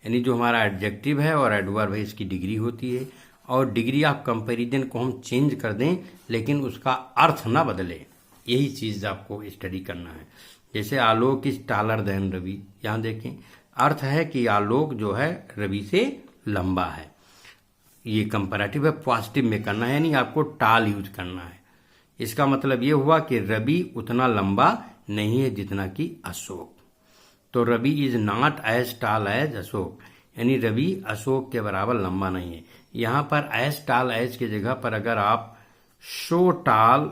यानी जो हमारा एडजेक्टिव है और एडवर्ब है, इसकी डिग्री होती है, और डिग्री ऑफ कंपैरिजन को हम चेंज कर दें लेकिन उसका अर्थ ना बदले, यही चीज आपको स्टडी करना है। जैसे आलोक इज टालर देन रवि, यहाँ देखें, अर्थ है कि आलोक जो है रवि से लंबा है। ये कंपैरेटिव है, पॉजिटिव में करना है, यानी आपको टाल यूज करना है। इसका मतलब ये हुआ कि रवि उतना लंबा नहीं है जितना कि अशोक। तो रवि इज नॉट एज टाल एज अशोक, यानी रवि अशोक के बराबर लंबा नहीं है। यहां पर एज टाल एज की जगह पर अगर आप शो टाल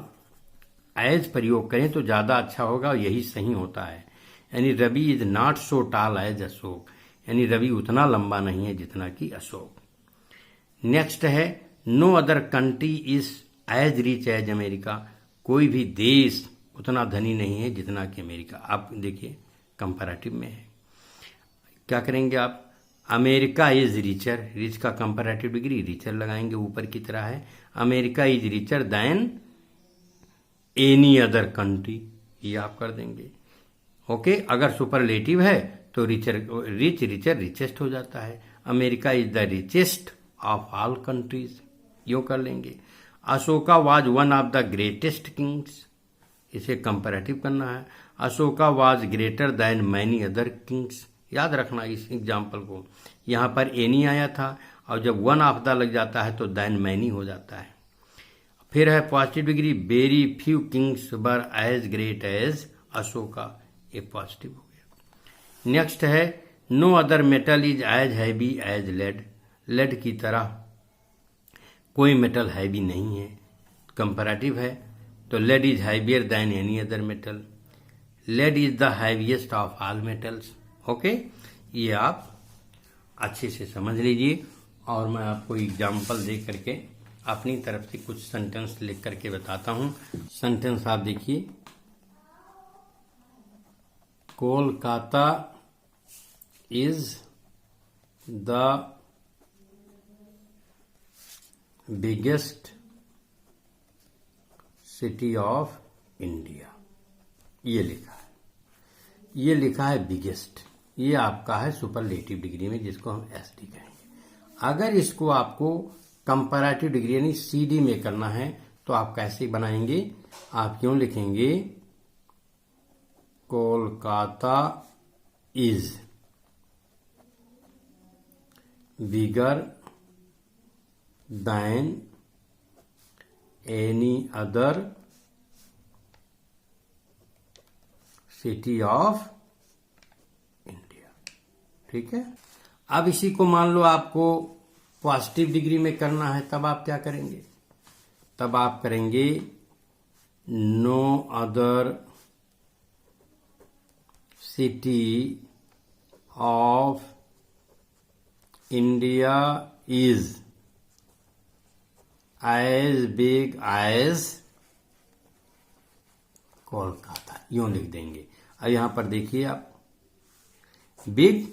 एज प्रयोग करें तो ज्यादा अच्छा होगा, और यही सही होता है। यानी रवि इज नॉट सो टाल एज अशोक, यानी रवि उतना लंबा नहीं है जितना कि अशोक। नेक्स्ट है, no other country is as rich as America, कोई भी देश उतना धनी नहीं है जितना कि अमेरिका। आप देखिए कंपैरेटिव में है, क्या करेंगे आप, अमेरिका इज रिचर, रिच का कंपैरेटिव डिग्री रिचर लगाएंगे, ऊपर की तरह है, America is richer than any other country, ये आप कर देंगे। ओके, अगर सुपरलेटिव है तो रिच रिचर रिचेस्ट हो जाता है, America is the richest of all countries, यो कर लेंगे। Ashoka was one of the greatest kings, इसे कंपैरेटिव करना है, Ashoka was greater than many other kings. याद रखना इस एग्जाम्पल को, यहां पर एनी आया था, और जब वन ऑफ द लग जाता है तो देन मैनी हो जाता है। फिर है positive degree, very few kings were as great as Ashoka, ये पॉजिटिव हो गया। नेक्स्ट है, no other metal is as heavy as lead, lead की तरह कोई मेटल हैवी नहीं है, कंपैरेटिव है, तो lead is heavier than any other metal, lead is the heaviest of all metals. Okay, ये आप अच्छे से समझ लीजिए, और मैं आपको एग्जाम्पल दे करके अपनी तरफ से कुछ सेंटेंस लिख करके बताता हूं। सेंटेंस आप देखिए, Kolkata is the biggest city of India, ये लिखा है, ये लिखा है बिगेस्ट, ये आपका है सुपरलेटिव डिग्री में, जिसको हम एसडी कहेंगे। अगर इसको आपको कंपैरेटिव डिग्री यानी सीडी में करना है तो आप कैसे बनाएंगे, आप क्यों लिखेंगे, Kolkata is bigger than any other city of India. ठीक है, अब इसी को मान लो आपको पॉजिटिव डिग्री में करना है, तब आप क्या करेंगे, तब आप करेंगे no other city of India is as big as Kolkata, यूं लिख देंगे। अब यहां पर देखिए आप, बिग,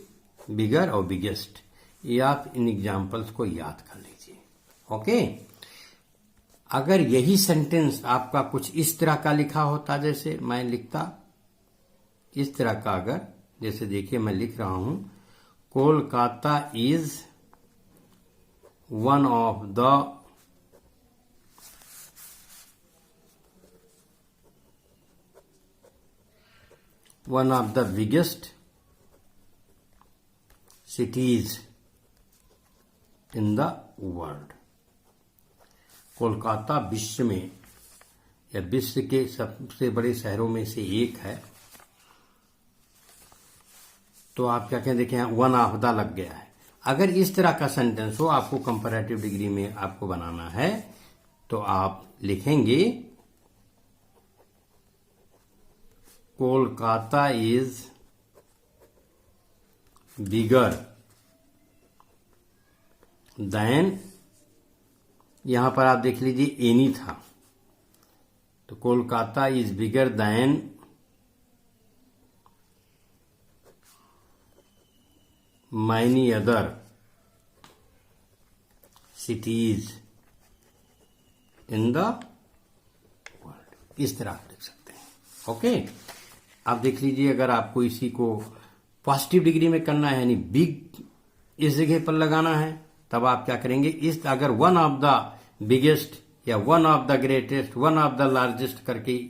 बिगर और बिगेस्ट, ये आप इन एग्जाम्पल्स को याद कर लीजिए। ओके, अगर यही सेंटेंस आपका कुछ इस तरह का लिखा होता, जैसे मैं लिखता इस तरह का, अगर जैसे देखिए मैं लिख रहा हूं, Kolkata is one of the biggest cities in the world, Kolkata विश्व में या विश्व के सबसे बड़े शहरों में से एक है। तो आप क्या कहें, देखें वन ऑफ द लग गया है। अगर इस तरह का सेंटेंस हो, आपको कंपैरेटिव डिग्री में आपको बनाना है, तो आप लिखेंगे कोलकाता इज बिगर देन, यहां पर आप देख लीजिए एनी था, तो Kolkata is bigger than many other cities in the world. इस तरह आप लिख सकते हैं। ओके, आप देख लीजिए, अगर आपको इसी को पॉजिटिव डिग्री में करना है, यानी बिग इस जगह पर लगाना है, तब आप क्या करेंगे, इस अगर वन ऑफ द बिगेस्ट या one of the greatest, one of the largest करके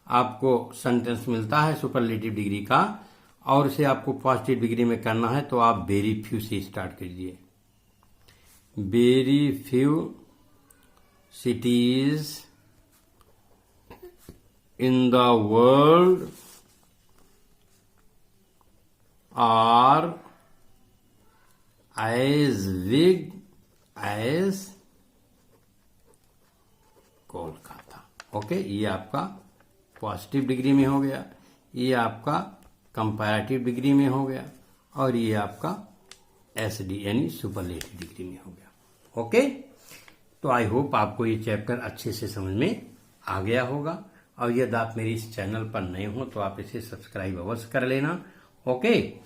आपको सेंटेंस मिलता है सुपरलेटिव डिग्री का, और उसे आपको पॉजिटिव डिग्री में करना है, तो आप वेरी फ्यू से स्टार्ट कीजिए। Very few cities in the world are as big as Kolkata. Okay, ये आपका पॉजिटिव डिग्री में हो गया, ये आपका कंपैरेटिव डिग्री में हो गया, और ये आपका एसडी यानी सुपरलेटिव डिग्री में हो गया। ओके, तो आई होप आपको ये चैप्टर अच्छे से समझ में आ गया होगा, और यदि आप मेरे इस चैनल पर नए हो तो आप इसे सब्सक्राइब अवश्य कर लेना। ओके,